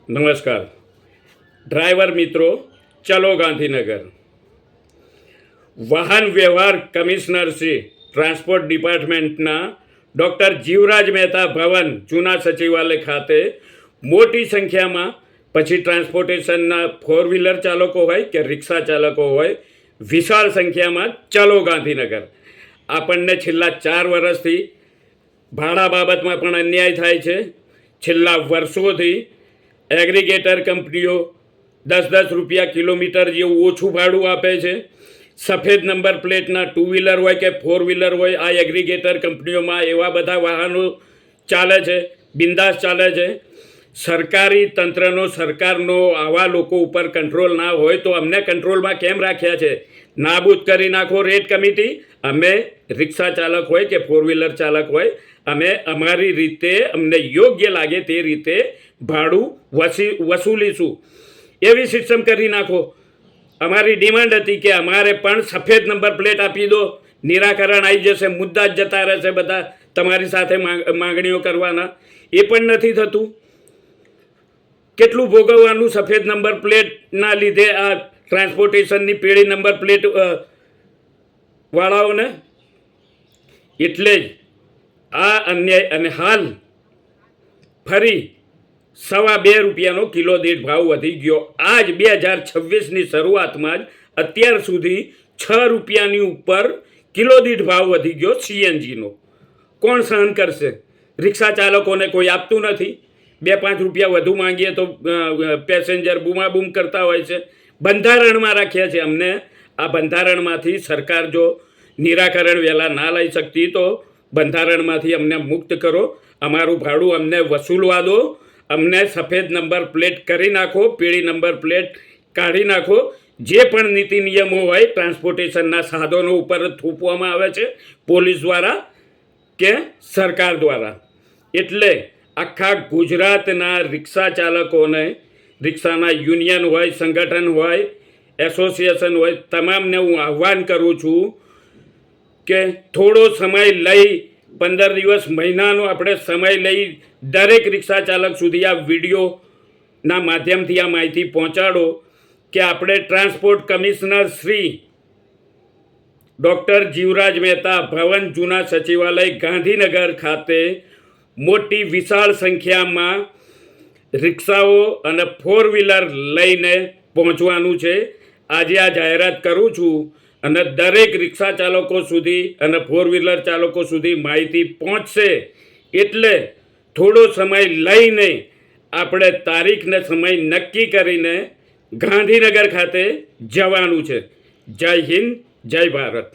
નમસ્કાર ડ્રાઈવર મિત્રો, ચલો ગાંધીનગર. વાહન વ્યવહાર કમિશનર શ્રી ટ્રાન્સપોર્ટ ડિપાર્ટમેન્ટના ડૉક્ટર જીવરાજ મહેતા ભવન જૂના સચિવાલય ખાતે મોટી સંખ્યામાં પછી ટ્રાન્સપોર્ટેશનના ફોર વ્હીલર ચાલકો હોય કે રિક્ષા ચાલકો હોય, વિશાળ સંખ્યામાં ચલો ગાંધીનગર. આપણને છેલ્લા 4 વર્ષથી ભાડા બાબતમાં પણ અન્યાય થાય છે. છેલ્લા વર્ષોથી એગ્રીગેટર કંપનીઓ 10-10 રૂપિયા કિલોમીટર જેવું ઓછું ભાડું આપે છે. સફેદ નંબર પ્લેટના 2 વ્હીલર હોય કે 4 વ્હીલર હોય, આ એગ્રીગેટર કંપનીઓમાં એવા બધા વાહનો ચાલે છે, બિંદાસ ચાલે છે. સરકારી તંત્રનો, સરકારનો આવા લોકો ઉપર કંટ્રોલ ના હોય તો અમને કંટ્રોલમાં કેમ રાખ્યા છે? નાબૂદ કરી નાખો રેટ કમિટી. અમે રિક્ષા ચાલક હોય કે 4 વ્હીલર ચાલક હોય, અમે અમારી રીતે અમને યોગ્ય લાગે તે રીતે ભાડું વસૂલીશું. એવી સિસ્ટમ કરી નાખો. અમારી ડિમાન્ડ હતી કે અમારે પણ સફેદ નંબર પ્લેટ આપી દો, નિરાકરણ આવી જશે, મુદ્દા જ જતા રહેશે બધા તમારી સાથે માંગણીઓ કરવાના. એ પણ નથી થતું. કેટલું ભોગવવાનું સફેદ નંબર પ્લેટના લીધે આ ટ્રાન્સપોર્ટેશનની પીળી નંબર પ્લેટ વાળાઓને. એટલે જ આ અન્યાય. અને હાલ ફરી 2.25 રૂપિયાનો કિલો દીઠ ભાવ વધી ગયો. આજ 2026ની શરૂઆતમાં જ અત્યાર સુધી 6 રૂપિયાની ઉપર કિલો દીઠ ભાવ વધી ગયો સીએનજીનો. કોણ સહન કરશે? રિક્ષા ચાલકોને કોઈ આપતું નથી. 2-5 રૂપિયા વધુ માંગીએ તો પેસેન્જર બૂમાબૂમ કરતા હોય છે. બંધારણમાં રાખ્યા છે અમને. આ બંધારણમાંથી સરકાર જો નિરાકરણ વહેલા ના લઈ શકતી તો બંધારણમાંથી અમને મુક્ત કરો. અમારું ભાડું અમને વસૂલવા દો. અમને સફેદ નંબર પ્લેટ કરી નાખો, પીળી નંબર પ્લેટ કાઢી નાખો. જે પણ નીતિ નિયમો હોય ટ્રાન્સપોર્ટેશનના સાધનો ઉપર થોપવામાં આવે છે પોલીસ દ્વારા કે સરકાર દ્વારા. એટલે આખા ગુજરાતના રિક્ષા ચાલકોને, રિક્ષાના યુનિયન હોય, સંગઠન હોય, એસોસિએશન હોય, તમામને હું આહ્વાન કરું છું કે થોડો સમય લઈ, 15 દિવસ, મહિનાનો આપણે સમય લઈ દરેક રિક્ષા ચાલક સુધી આ વિડીયોના માધ્યમથી આ માહિતી પહોંચાડો કે આપણે transport commissioner Shri doctor Jivraj Mehta Bhavan જૂના સચિવાલય ગાંધીનગર ખાતે મોટી વિશાળ સંખ્યામાં રિક્ષાઓ અને 4 વ્હીલર લઈને પહોંચવાનું છે. આજે આ જાહેરાત કરું છું અને દરેક રિક્ષા ચાલકો સુધી અને 4 વ્હીલર ચાલકો સુધી માહિતી પહોંચશે. એટલે થોડો સમય લઈને આપણે તારીખ ને સમય નક્કી કરીને ગાંધીનગર ખાતે જવાનું છે. જય હિન્દ, જય ભારત.